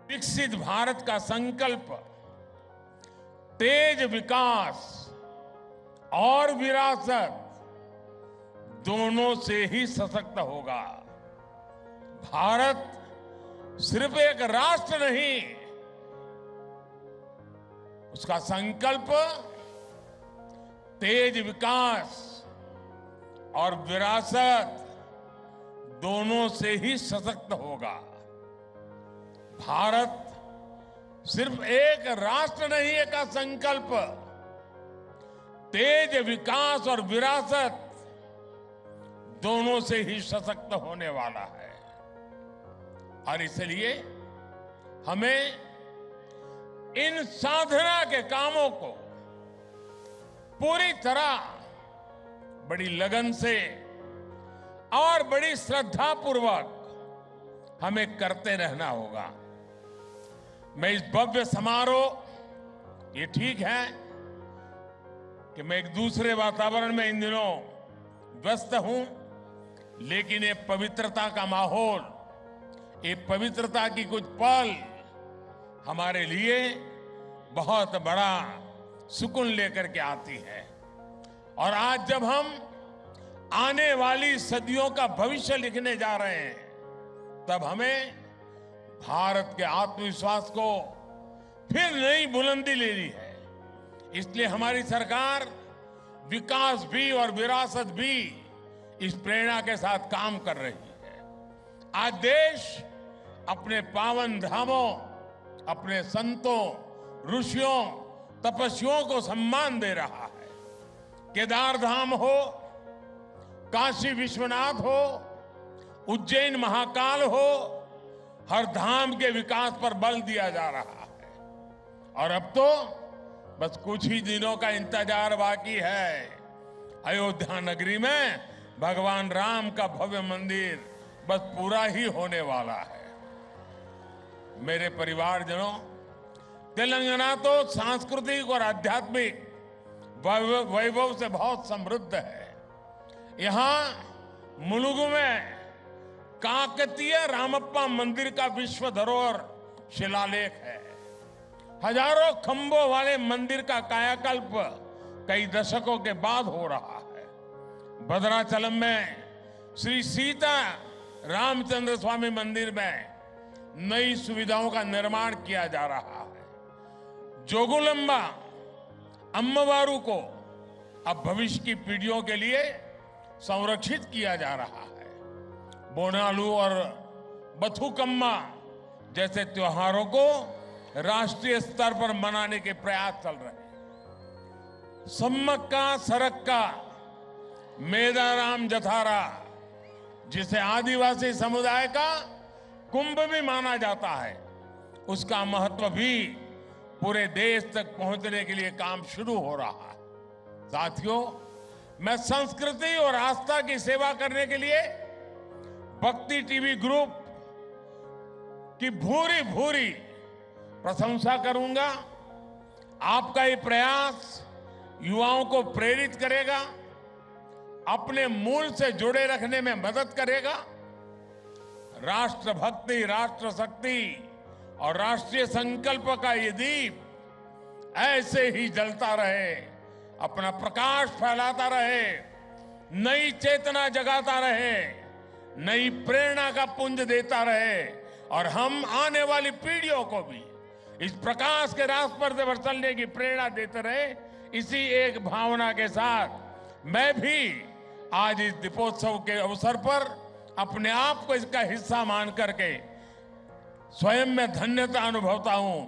विकसित भारत का संकल्प तेज विकास और विरासत दोनों से ही सशक्त होगा। भारत सिर्फ एक राष्ट्र नहीं, उसका संकल्प तेज विकास और विरासत दोनों से ही सशक्त होगा। भारत सिर्फ एक राष्ट्र नहीं का संकल्प तेज विकास और विरासत दोनों से ही सशक्त होने वाला है। और इसलिए हमें इन साधना के कामों को पूरी तरह बड़ी लगन से और बड़ी श्रद्धा पूर्वक हमें करते रहना होगा। मैं इस भव्य समारोह, ये ठीक है कि मैं एक दूसरे वातावरण में इन दिनों व्यस्त हूं, लेकिन ये पवित्रता का माहौल, ये पवित्रता की कुछ पल हमारे लिए बहुत बड़ा सुकून लेकर के आती है। और आज जब हम आने वाली सदियों का भविष्य लिखने जा रहे हैं, तब हमें भारत के आत्मविश्वास को फिर नई बुलंदी लेनी है। इसलिए हमारी सरकार विकास भी और विरासत भी इस प्रेरणा के साथ काम कर रही है। आज देश अपने पावन धामों, अपने संतों, ऋषियों, तपस्वियों को सम्मान दे रहा है। केदार धाम हो, काशी विश्वनाथ हो, उज्जैन महाकाल हो, हर धाम के विकास पर बल दिया जा रहा है। और अब तो बस कुछ ही दिनों का इंतजार बाकी है। अयोध्या नगरी में भगवान राम का भव्य मंदिर बस पूरा ही होने वाला है। मेरे परिवारजनों, तेलंगाना तो सांस्कृतिक और आध्यात्मिक वैभव से बहुत समृद्ध है। यहां मुलुगु में काकतीय रामप्पा मंदिर का विश्व धरोहर शिलालेख है। हजारों खंभों वाले मंदिर का कायाकल्प कई दशकों के बाद हो रहा है। भद्राचलम में श्री सीता रामचंद्र स्वामी मंदिर में नई सुविधाओं का निर्माण किया जा रहा है। जोगुलंबा अम्मवारू को अब भविष्य की पीढ़ियों के लिए संरक्षित किया जा रहा है। बोनालू और बथुकम्मा जैसे त्योहारों को राष्ट्रीय स्तर पर मनाने के प्रयास चल रहे हैं। सम्मक्का सरक्का मेदाराम जथारा, जिसे आदिवासी समुदाय का कुंभ भी माना जाता है, उसका महत्व भी पूरे देश तक पहुंचने के लिए काम शुरू हो रहा है। साथियों, मैं संस्कृति और आस्था की सेवा करने के लिए भक्ति टीवी ग्रुप की भूरी भूरी प्रशंसा करूंगा। आपका ये प्रयास युवाओं को प्रेरित करेगा, अपने मूल से जुड़े रखने में मदद करेगा। राष्ट्रभक्ति, राष्ट्र शक्ति और राष्ट्रीय संकल्प का ये दीप ऐसे ही जलता रहे, अपना प्रकाश फैलाता रहे, नई चेतना जगाता रहे, नई प्रेरणा का पुंज देता रहे, और हम आने वाली पीढ़ियों को भी इस प्रकाश के रास्ते पर चलने की प्रेरणा देते रहे। इसी एक भावना के साथ मैं भी आज इस दीपोत्सव के अवसर पर अपने आप को इसका हिस्सा मान करके स्वयं में धन्यता अनुभवता हूं।